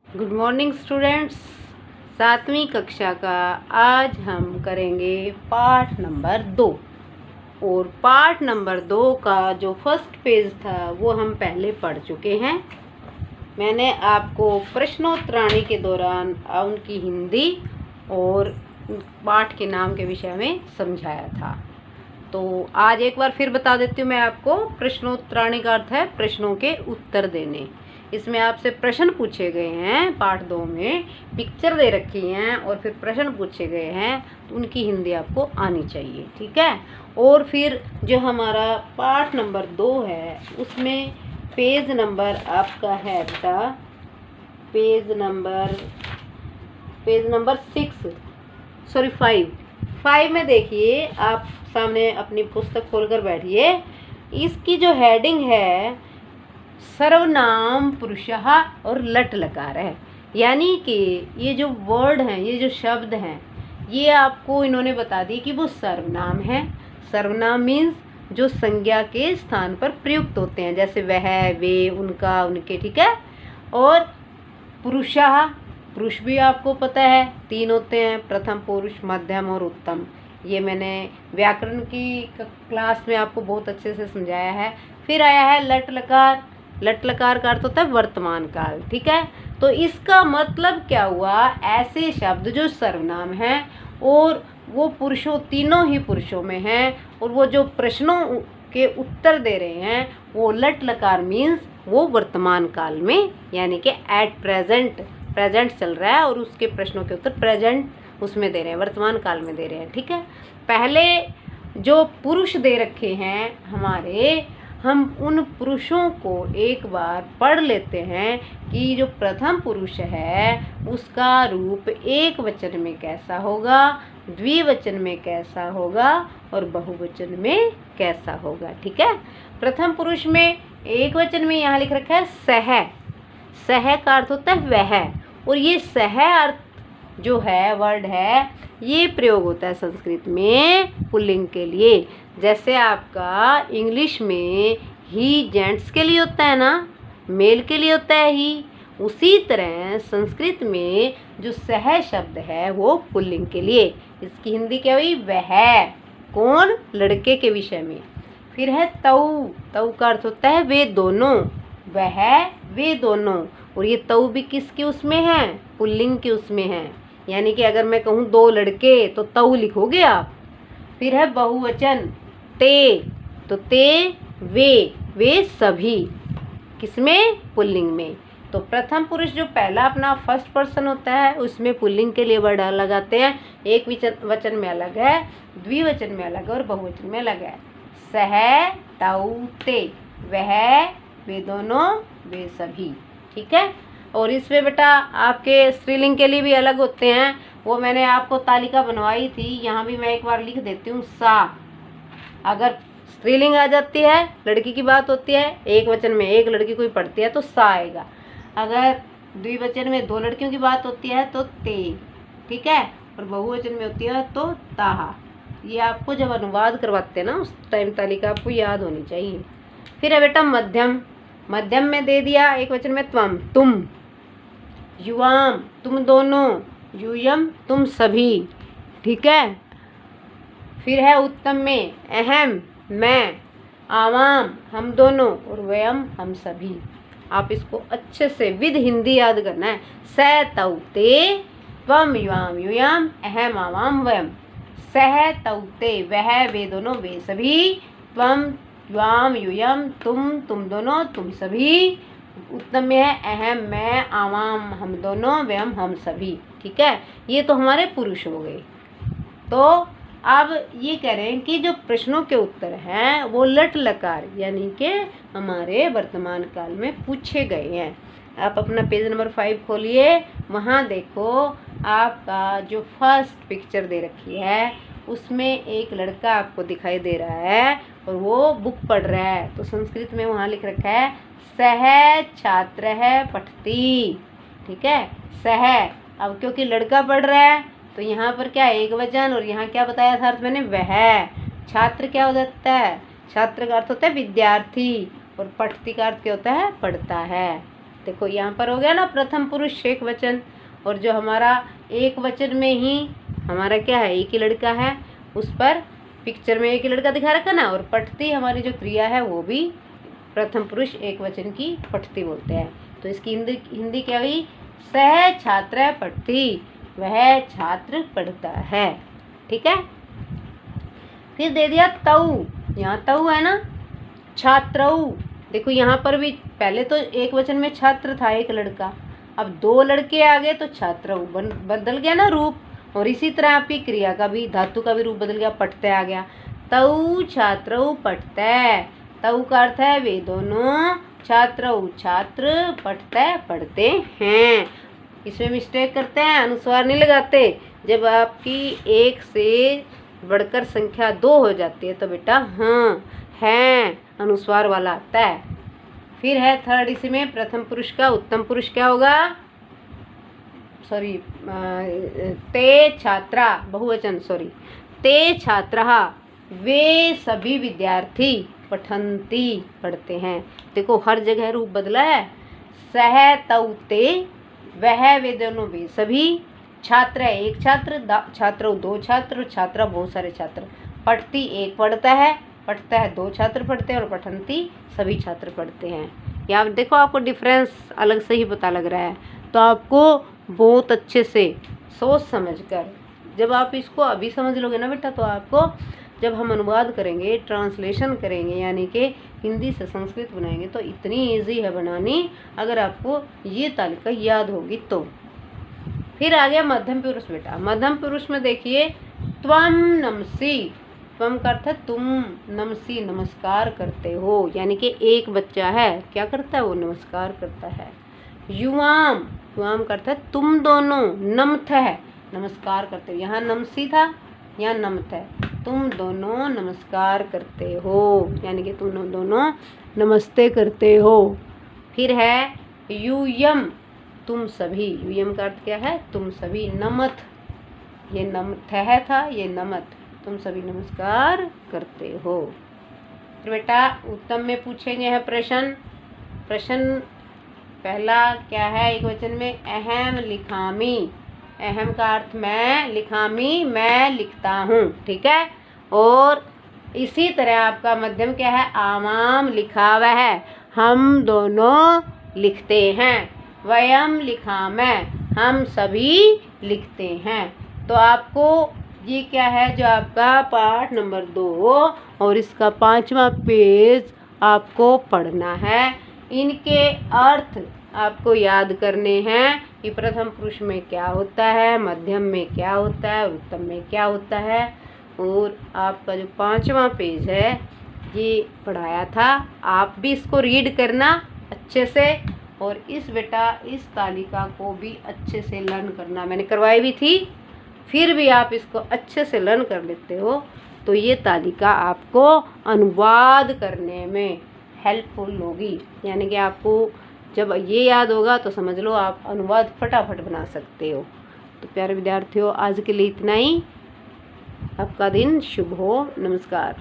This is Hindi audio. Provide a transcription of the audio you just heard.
Good morning students. 7वीं कक्षा का आज हम करेंगे पाठ नंबर 2। और पाठ नंबर 2 का जो फर्स्ट पेज था वो हम पहले पढ़ चुके हैं। मैंने आपको प्रश्नोत्तराणी के दौरान उनकी हिंदी और पाठ के नाम के विषय में समझाया था। तो आज एक बार फिर बता देती हूँ मैं आपको। प्रश्नोत्तराणी का अर्थ है प्रश्नों के उत्तर देने। इसमें आपसे प्रश्न पूछे गए हैं। पार्ट 2 में पिक्चर दे रखी हैं और फिर प्रश्न पूछे गए हैं, तो उनकी हिंदी आपको आनी चाहिए, ठीक है। और फिर जो हमारा पार्ट नंबर 2 है उसमें पेज नंबर आपका है बेटा, पेज नंबर 5 में देखिए। आप सामने अपनी पुस्तक खोलकर बैठिए। इसकी जो हेडिंग है सर्वनाम पुरुषः और लट लकार है। यानी कि ये जो वर्ड हैं, ये जो शब्द हैं, ये आपको इन्होंने बता दी कि वो सर्वनाम है। सर्वनाम मीन्स जो संज्ञा के स्थान पर प्रयुक्त होते हैं, जैसे वह, वे, उनका, उनके, ठीक है। और पुरुषः, पुरुष भी आपको पता है 3 होते हैं, प्रथम पुरुष, मध्यम और उत्तम। ये मैंने व्याकरण की क्लास में आपको बहुत अच्छे से समझाया है। फिर आया है लट लकार। लट लकार का अर्थ होता है वर्तमान काल, ठीक है। तो इसका मतलब क्या हुआ, ऐसे शब्द जो सर्वनाम हैं और वो पुरुषों, तीनों ही पुरुषों में हैं, और वो जो प्रश्नों के उत्तर दे रहे हैं वो लट लकार मीन्स वो वर्तमान काल में, यानी कि एट प्रेजेंट, प्रेजेंट चल रहा है और उसके प्रश्नों के उत्तर प्रेजेंट उसमें दे रहे हैं, वर्तमान काल में दे रहे हैं, ठीक है। पहले जो पुरुष दे रखे हैं हमारे, हम उन पुरुषों को एक बार पढ़ लेते हैं कि जो प्रथम पुरुष है उसका रूप एक वचन में कैसा होगा, द्विवचन में कैसा होगा और बहुवचन में कैसा होगा, ठीक है। प्रथम पुरुष में एक वचन में यहाँ लिख रखा है सह। सह का अर्थ होता है वह, और ये सह अर्थ जो है वर्ड है, ये प्रयोग होता है संस्कृत में पुल्लिंग के लिए। जैसे आपका इंग्लिश में ही जेंट्स के लिए होता है ना, मेल के लिए होता है ही, उसी तरह संस्कृत में जो सह शब्द है वो पुल्लिंग के लिए। इसकी हिंदी क्या हुई, वह। कौन, लड़के के विषय में। फिर है तऊ। तऊ का अर्थ होता है वे दोनों, वह, वे दोनों। और ये तऊ भी किसके उसमें है, पुल्लिंग के उसमें है। यानी कि अगर मैं कहूँ 2 लड़के तो तऊ लिखोगे आप। फिर है बहुवचन ते, तो ते, वे सभी, किसमें, पुल्लिंग में। तो प्रथम पुरुष जो पहला अपना फर्स्ट पर्सन होता है उसमें पुल्लिंग के लिए वर्ड लगाते हैं। एक वचन में अलग है, द्विवचन में अलग है और बहुवचन में अलग है। सह, तऊ, ते, वह, वे दोनों, वे सभी, ठीक है। और इसमें बेटा आपके स्त्रीलिंग के लिए भी अलग होते हैं, वो मैंने आपको तालिका बनवाई थी। यहाँ भी मैं एक बार लिख देती हूँ। सा, अगर स्त्रीलिंग आ जाती है, लड़की की बात होती है, एक वचन में एक लड़की कोई पढ़ती है तो सा आएगा। अगर द्विवचन में 2 लड़कियों की बात होती है तो ते, ठीक है। और बहुवचन में होती है तो ताहा। ये आपको जब अनुवाद करवाते हैं ना उस टाइम तालिका आपको याद होनी चाहिए। फिर है बेटा मध्यम। मध्यम में दे दिया एक वचन में त्वम, तुम, युवाम, तुम दोनों, यूयम, तुम सभी, ठीक है। फिर है उत्तम में अहम, मैं, आवाम, हम दोनों, और वयम, हम सभी। आप इसको अच्छे से विद हिंदी याद करना है। स, तौ, ते, त्वम, युवाम, यूयम, अहम, आवाम, वयम। सह, तौ, ते, वह, वे दोनों, वे सभी। त्वम, युवाम, यूयम, तुम दोनों, तुम सभी। उत्तम में है अहम, मैं, आवाम, हम दोनों, वयम, हम सभी, ठीक है। ये तो हमारे पुरुष हो गए। तो अब ये कह रहे हैं कि जो प्रश्नों के उत्तर हैं वो लट लकार यानी कि हमारे वर्तमान काल में पूछे गए हैं। आप अपना पेज नंबर 5 खोलिए। वहाँ देखो आपका जो फर्स्ट पिक्चर दे रखी है उसमें एक लड़का आपको दिखाई दे रहा है और वो बुक पढ़ रहा है। तो संस्कृत में वहाँ लिख रखा है सह छात्रः पठति, ठीक है। सह, अब क्योंकि लड़का पढ़ रहा है तो यहाँ पर क्या एक वचन, और यहाँ क्या बताया था अर्थ मैंने, वह। छात्र क्या हो जाता है, छात्र का अर्थ होता है विद्यार्थी, और पठती का अर्थ क्या होता है, पढ़ता है। देखो यहाँ पर हो गया ना प्रथम पुरुष एक वचन, और जो हमारा एक वचन में ही हमारा क्या है, एक ही लड़का है, उस पर पिक्चर में एक ही लड़का दिखा रखा ना। और पठती हमारी जो क्रिया है वो भी प्रथम पुरुष एक वचन की पठती बोलते हैं। तो इसकी हिंदी क्या हुई, सह छात्र पठती, वह छात्र पढ़ता है। ठीक है। फिर दे दिया तऊ, यहाँ तऊ है ना, छात्रऊ। देखो यहाँ पर भी पहले तो एक वचन में छात्र था एक लड़का, अब दो लड़के आ गए तो छात्रऊ बदल गया ना रूप। और इसी तरह आपकी क्रिया का भी, धातु का भी रूप बदल गया, पढ़ते आ गया। तऊ छात्रऊ पढ़ते, तऊ का अर्थ है वे दोनों, छात्रऊ छात्र, पढ़ते पढ़ते हैं। इसमें मिस्टेक करते हैं, अनुस्वार नहीं लगाते। जब आपकी एक से बढ़कर संख्या 2 हो जाती है तो बेटा हाँ हैं अनुस्वार वाला आता है। फिर है थर्ड, इसमें प्रथम पुरुष का उत्तम पुरुष क्या होगा, सॉरी ते छात्रा बहुवचन, सॉरी ते छात्रः, वे सभी विद्यार्थी, पठन्ति पढ़ते हैं। देखो हर जगह रूप बदला है। सह तौ ते, वह वे दोनों वे सभी, छात्र एक छात्र, छात्र दो छात्र, छात्रा बहुत सारे छात्र, पठती एक पढ़ता है, पढ़ता है दो छात्र पढ़ते हैं, और पठन्ति सभी छात्र पढ़ते हैं। या देखो आपको डिफरेंस अलग से ही पता लग रहा है। तो आपको बहुत अच्छे से सोच समझकर, जब आप इसको अभी समझ लोगे ना बेटा, तो आपको जब हम अनुवाद करेंगे, ट्रांसलेशन करेंगे, यानी कि हिंदी से संस्कृत बनाएंगे, तो इतनी इजी है बनानी, अगर आपको ये तालिका याद होगी तो। फिर आ गया मध्यम पुरुष बेटा। मध्यम पुरुष में देखिए, त्वम नमसी, त्वम का अर्थ है तुम, नमसी नमस्कार करते हो, यानी कि एक बच्चा है, क्या करता है वो, नमस्कार करता है। युवाम, युवाम का अर्थ है तुम दोनों, नमथ है नमस्कार करते हो, यहाँ नमसी था, यहाँ नमथ है, तुम दोनों नमस्कार करते हो, यानी कि तुम दोनों नमस्ते करते हो। फिर है यूयम, तुम सभी, यूयम का अर्थ क्या है, तुम सभी। नमथ, ये नमथ है था, ये नमथ, तुम सभी नमस्कार करते हो। फिर बेटा उत्तम में पूछेंगे है प्रश्न। प्रश्न पहला क्या है एक वचन में, अहम लिखामी, अहम का अर्थ मैं, लिखामी मैं लिखता हूँ। ठीक है। और इसी तरह आपका मध्यम क्या है, आमाम लिखा वह है, हम दोनों लिखते हैं। वयम लिखामै, हम सभी लिखते हैं। तो आपको ये क्या है, जो आपका पाठ नंबर 2 और इसका 5वां पेज आपको पढ़ना है। इनके अर्थ आपको याद करने हैं कि प्रथम पुरुष में क्या होता है, मध्यम में क्या होता है, उत्तम में क्या होता है। और आपका जो 5वां पेज है ये पढ़ाया था, आप भी इसको रीड करना अच्छे से, और इस बेटा इस तालिका को भी अच्छे से लर्न करना। मैंने करवाई भी थी, फिर भी आप इसको अच्छे से लर्न कर लेते हो तो ये तालिका आपको अनुवाद करने में हेल्पफुल होगी। यानी कि आपको जब ये याद होगा तो समझ लो आप अनुवाद फटाफट बना सकते हो। तो प्यारे विद्यार्थियों, आज के लिए इतना ही। आपका दिन शुभ हो। नमस्कार।